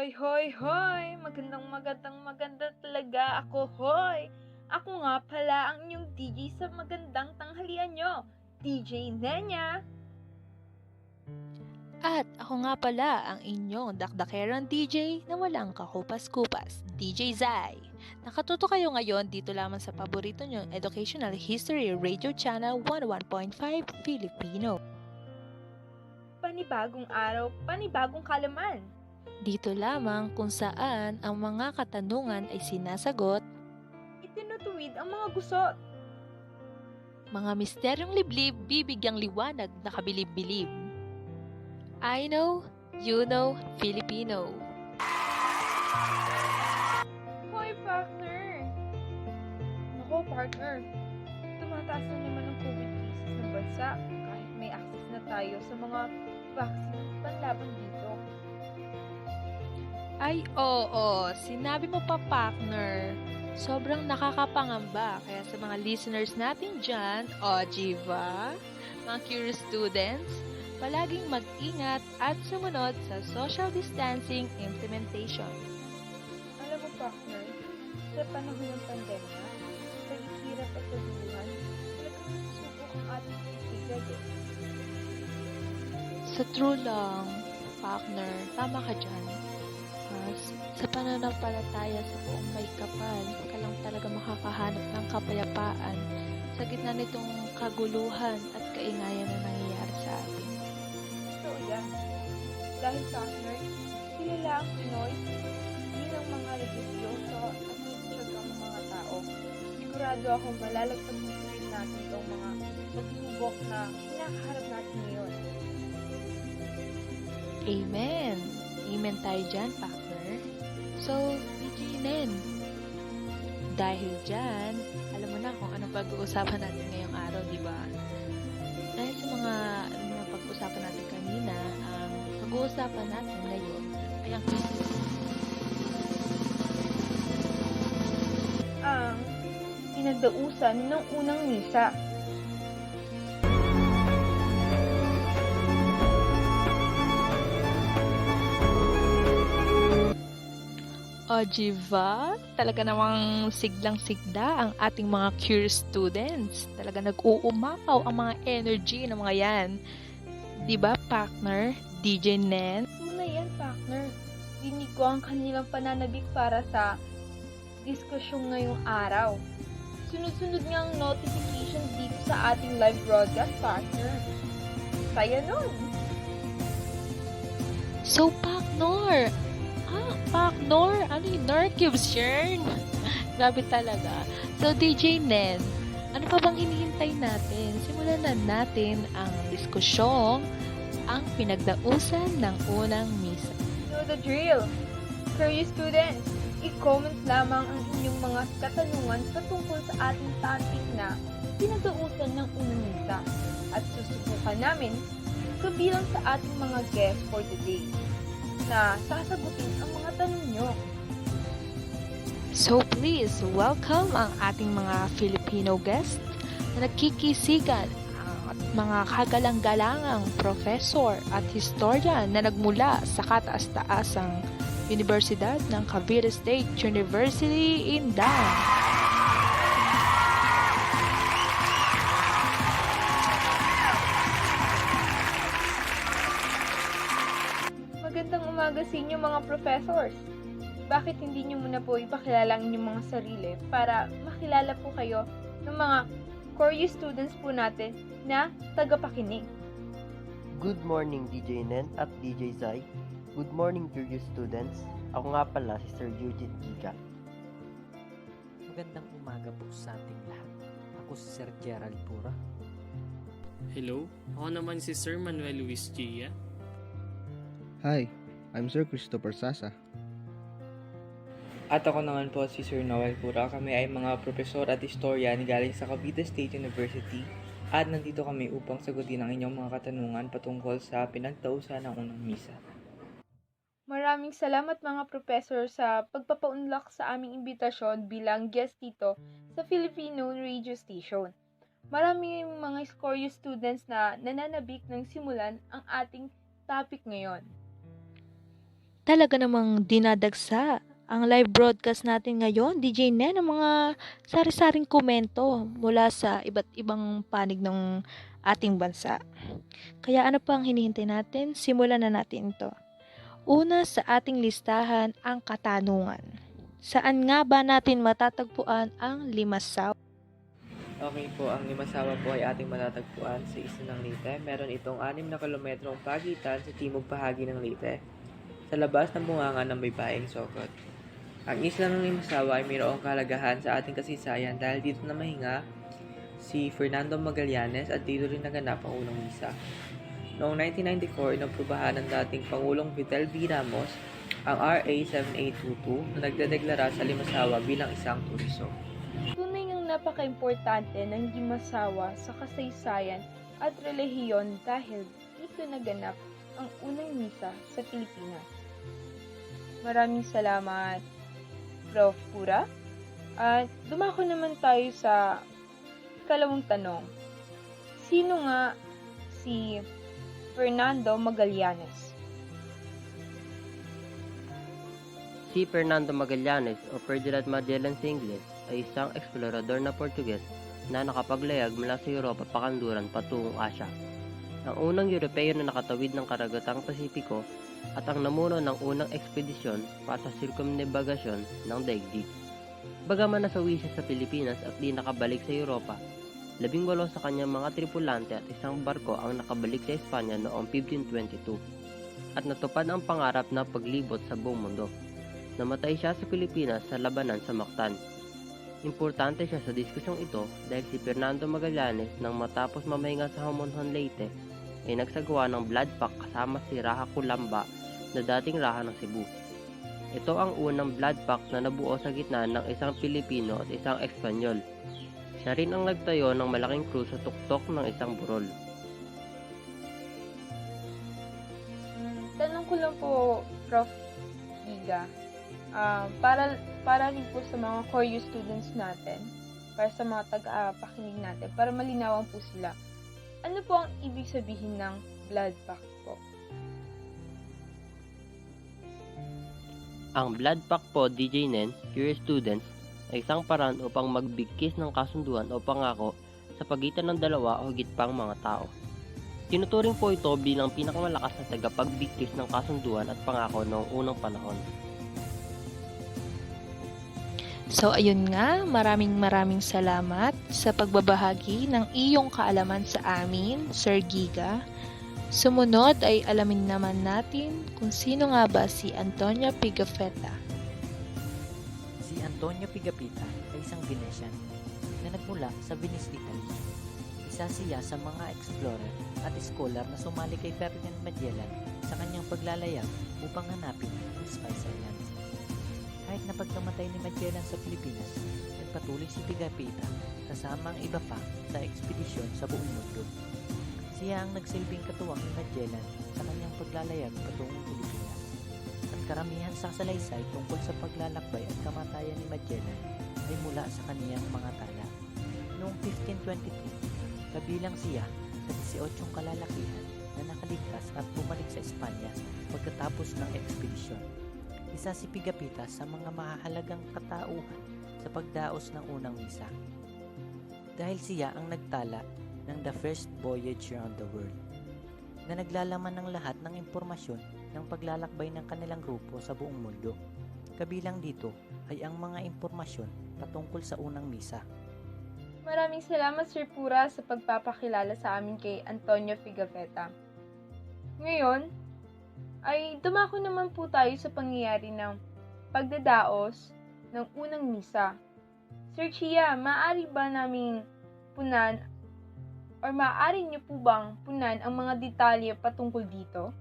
Hoy, hoy, hoy! Maganda talaga ako, hoy! Ako nga pala ang inyong DJ sa magandang tanghalian nyo, DJ Nenya! At ako nga pala ang inyong dakdakerang DJ na walang kakupas-kupas, DJ Zai. Nakatuto kayo ngayon dito lamang sa paborito nyong Educational History Radio Channel 101.5 Filipino. Panibagong araw, panibagong kalaman! Dito lamang kung saan ang mga katanungan ay sinasagot, Itinutuwid ang mga gusot, mga misteryong liblib bibigyang liwanag na kabilib-bilib. I know, you know, Filipino. hoy partner! Nako partner, tumataas na naman ang COVID cases ng bansa kahit may access na tayo sa mga vaccine panlaban dito. Ay, oo, sinabi mo pa, partner. Sobrang nakakapangamba. Kaya sa mga listeners natin dyan, Jiva, mga curious students, palaging mag-ingat at sumunod sa social distancing implementation. Alam mo partner, sa panahon ng pandemya, sa hirap at kaguluhan, talagang susubok ang ating isigad eh. Sa true lang, partner, tama ka dyan. Sa pananampalataya sa buong may kapal, ka lang talaga makakahanap ng kapayapaan sa gitna nitong kaguluhan at kaingayan na nangyayari sa atin. Totoo yan. Dahil partner, kilala ang Pinoy bilang mga religyoso at nagtsagang mga tao. Sigurado ako malalagpasin natin itong mga pagsubok na kinakaharap natin ngayon. Amen! Amen tayo dyan, partner. So, DJ Nen, dahil dyan, alam mo na kung anong pag-uusapan natin ngayong araw, di ba? Dahil sa mga pag-uusapan natin kanina, ang pag-uusapan natin ngayon ay Ang pinagdausan ng unang misa. Jiva, talaga namang siglang-sigla ang ating mga curious students. Talaga nag-uumapaw ang mga energy ng mga yan. Di ba, partner? DJ Nen? Una yan, partner. Dinig ko ang kanilang pananabik para sa diskusyon ngayong araw. Sunod-sunod nga ang notification dito sa ating live broadcast, partner. Saya nun! So, partner! Partner! Ano yung Narcubes yarn? Grabe talaga. So, DJ Nen, ano pa bang hinihintay natin? Simulan na natin ang diskusyong ang pinagdausan ng unang misa. Know the drill! Curious students, i-comment lamang ang inyong mga katanungan patungkol sa ating topic na pinagdausan ng unang misa at susubukan namin kabilang sa ating mga guests for today na sasagutin ang mga tanong nyo. So please, welcome ang ating mga Filipino guests na nagkikisigan at mga kagalang-galangang professor at historian na nagmula sa kataas-taasang Universidad ng Cavite State University, Inday. Magandang umaga sa inyo mga professors. Bakit hindi nyo muna po ipakilala ang inyong mga sarili para makilala po kayo ng mga curious students po natin na tagapakinig? Good morning DJ Nen at DJ Zai. Good morning curious students. Ako nga pala si Sir Eugene Giga. Magandang umaga po sa ating lahat. Ako si Sir Gerald Pura. Hello, ako naman si Sir Manuel Luis Gia. Hi, I'm Sir Christopher Sasa. At ako naman po si Sir Noel Pura. Kami ay mga profesor at historian galing sa Cavite State University at nandito kami upang sagutin ang inyong mga katanungan patungkol sa pinagtausan ng unang misa. Maraming salamat mga professor sa pagpapaunlak sa aming imbitasyon bilang guest dito sa Filipino radio station. Maraming mga curious students na nananabik ng simulan ang ating topic ngayon. Talaga namang dinadagsa ang live broadcast natin ngayon, DJ Nen, ng mga sari-saring komento mula sa iba't ibang panig ng ating bansa. Kaya ano pa ang hinihintay natin? Simulan na natin ito. Una sa ating listahan ang katanungan. Saan nga ba natin matatagpuan ang limasaw? Okay po, ang Limasawa po ay ating matatagpuan sa isla ng Leyte. Meron itong 6 na kilometrong pagitan sa timog bahagi ng Leyte, sa labas ng bunganga ng Baybaeng Sokot. Ang isla ng Limasawa ay mayroong kahalagahan sa ating kasaysayan dahil dito na mahinga si Fernando Magallanes at dito rin naganap ang unang misa. Noong 1994, inaprubahan ng dating Pangulong Fidel V. Ramos ang RA 7822 na nagdedeklara sa Limasawa bilang isang turiso. Tunay ngang napaka-importante ng Limasawa sa kasaysayan at relihiyon dahil dito naganap ang unang misa sa Pilipinas. Maraming salamat, Prof. Pura. At dumako naman tayo sa ikalawang tanong. Sino nga si Fernando Magallanes? Si Fernando Magallanes o Ferdinand Magellan sa Ingles ay isang eksplorador na Portuges na nakapaglayag mula sa Europa pakanluran patungong Asya. Ang unang Europeo na nakatawid ng karagatang Pasipiko at ang namuno ng unang ekspedisyon para sa sirkumnebagasyon ng daigdig. Bagaman nasawi siya sa Pilipinas at di nakabalik sa Europa, 18 sa kanyang mga tripulante at isang barko ang nakabalik sa Espanya noong 1522 at natupad ang pangarap na paglibot sa buong mundo. Namatay siya sa Pilipinas sa labanan sa Mactan. Importante siya sa diskusyong ito dahil si Fernando Magallanes nang matapos mamahinga sa Homonhon, Leyte ay nagsagawa ng blood pact kasama si Raha Kulamba na dating Raha ng Cebu. Ito ang unang blood pact na nabuo sa gitna ng isang Pilipino at isang Espanyol. Siya rin ang nagtayo ng malaking krus sa tuktok ng isang burol. Tanong ko lang po, Prof. Giga. Para rin po sa mga core students natin, para sa mga taga-pakinig natin, para malinawan po sila. Ano po ang ibig sabihin ng blood pact po? Ang blood pact po, DJ Nen, curious students, ay isang paraan upang magbigkis ng kasunduan o pangako sa pagitan ng dalawa o higit pang mga tao. Tinuturing po ito bilang pinakamalakas na tagapagbigkis ng kasunduan at pangako noong unang panahon. So ayun nga, maraming salamat sa pagbabahagi ng iyong kaalaman sa amin, Sir Giga. Sumunod ay alamin naman natin kung sino nga ba si Antonio Pigafetta. Si Antonio Pigafetta ay isang Venetian na nagmula sa Venice, Italy. Isa siya sa mga explorer at scholar na sumali kay Ferdinand Magellan sa kanyang paglalayag upang hanapin ang Spice Islands. Kahit na pagkamatay ni Magellan sa Pilipinas, nagpatuloy si Pigafetta kasama ang iba pa sa ekspedisyon sa buong mundo. Siya ang nagsilbing katuwang ni Magellan sa kanyang paglalayag patungong Pilipinas. At karamihan sa salaysay tungkol sa paglalakbay at kamatayan ni Magellan ay mula sa kaniyang mga tala. Noong 1522, kabilang siya sa 18 kalalakihan na nakaligtas at bumalik sa Espanya pagkatapos ng ekspedisyon. Isa si Pigafetta sa mga mahahalagang katauhan sa pagdaos ng unang misa. Dahil siya ang nagtala ng The First Voyage Around the World, na naglalaman ng lahat ng impormasyon ng paglalakbay ng kanilang grupo sa buong mundo. Kabilang dito ay ang mga impormasyon patungkol sa unang misa. Maraming salamat, Sir Pura, sa pagpapakilala sa amin kay Antonio Pigafetta. Ngayon, ay dumako naman po tayo sa pangyayari ng pagdadaos ng unang misa. Sir Chia, maaari ba naming punan or maaari niyo po bang punan ang mga detalye patungkol dito?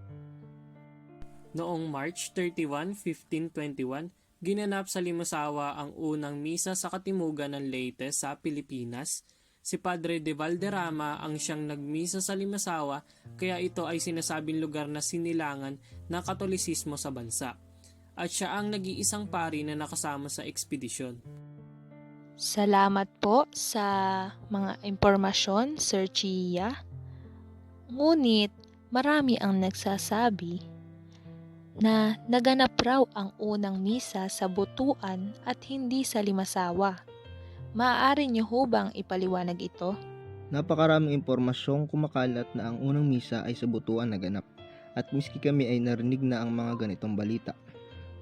Noong March 31, 1521, ginanap sa Limasawa ang unang misa sa katimugan ng Leyte sa Pilipinas. Si Padre de Valderrama ang siyang nagmisa sa Limasawa, kaya ito ay sinasabing lugar na sinilangan ng Katolisismo sa bansa. At siya ang nag-iisang pari na nakasama sa ekspedisyon. Salamat po sa mga impormasyon, Sir Chia. Ngunit marami ang nagsasabi na naganap raw ang unang misa sa Butuan at hindi sa Limasawa. Maaari niyo ho bang ipaliwanag ito? Napakaraming impormasyong kumakalat na ang unang misa ay sa Butuan naganap at miski kami ay narinig na ang mga ganitong balita.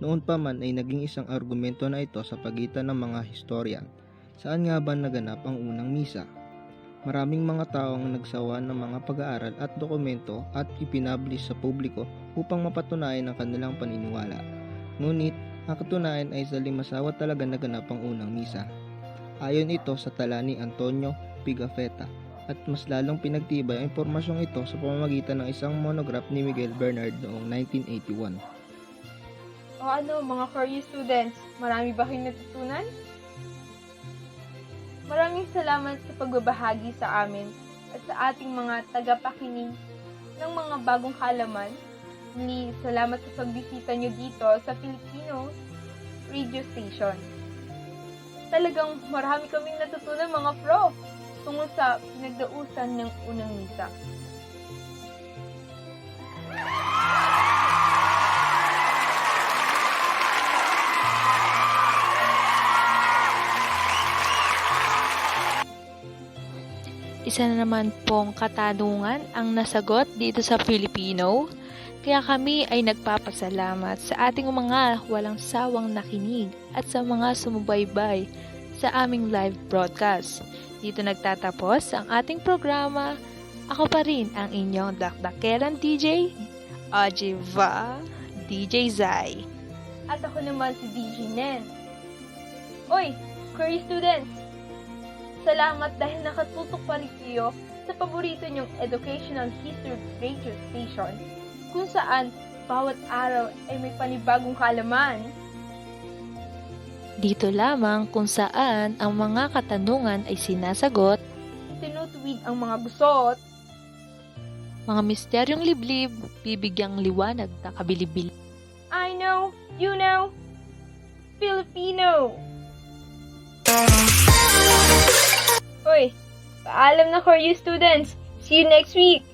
Noon pa man ay naging isang argumento na ito sa pagitan ng mga historian. Saan nga ba naganap ang unang misa? Maraming mga tao ang nagsawa ng mga pag-aaral at dokumento at ipinablis sa publiko upang mapatunayan ang kanilang paniniwala. Ngunit, ang katunayan ay sa Limasawa talaga naganap ang unang misa. Ayon ito sa tala ni Antonio Pigafetta at mas lalong pinagtibay ang impormasyong ito sa pamamagitan ng isang monograph ni Miguel Bernard noong 1981. O ano, mga curious students, marami ba kayong natutunan? Maraming salamat sa pagbabahagi sa amin at sa ating mga tagapakinig ng mga bagong kaalaman. Muli, salamat sa pagbisita nyo dito sa Filipino Radio Station. Talagang marami kaming natutunan mga pro tungkol sa pinagdausan ng unang misa. Isa na naman pong katanungan ang nasagot dito sa Filipino. Kaya kami ay nagpapasalamat sa ating mga walang sawang nakinig at sa mga sumubaybay sa aming live broadcast. Dito nagtatapos ang ating programa. Ako pa rin ang inyong dakdakeran DJ, Ojiva, DJ Zai. At ako naman si DJ Nen. Oy, Curry students! Salamat dahil nakatutok pa rin kayo sa paborito niyong educational history radio station kung saan bawat araw ay may panibagong kaalaman. Dito lamang kung saan ang mga katanungan ay sinasagot, Tinutuwid ang mga gusot, mga misteryong liblib, bibigyang liwanag na kabilib-bilib. I know, you know, Filipino! Uy, paalam na for you students. See you next week!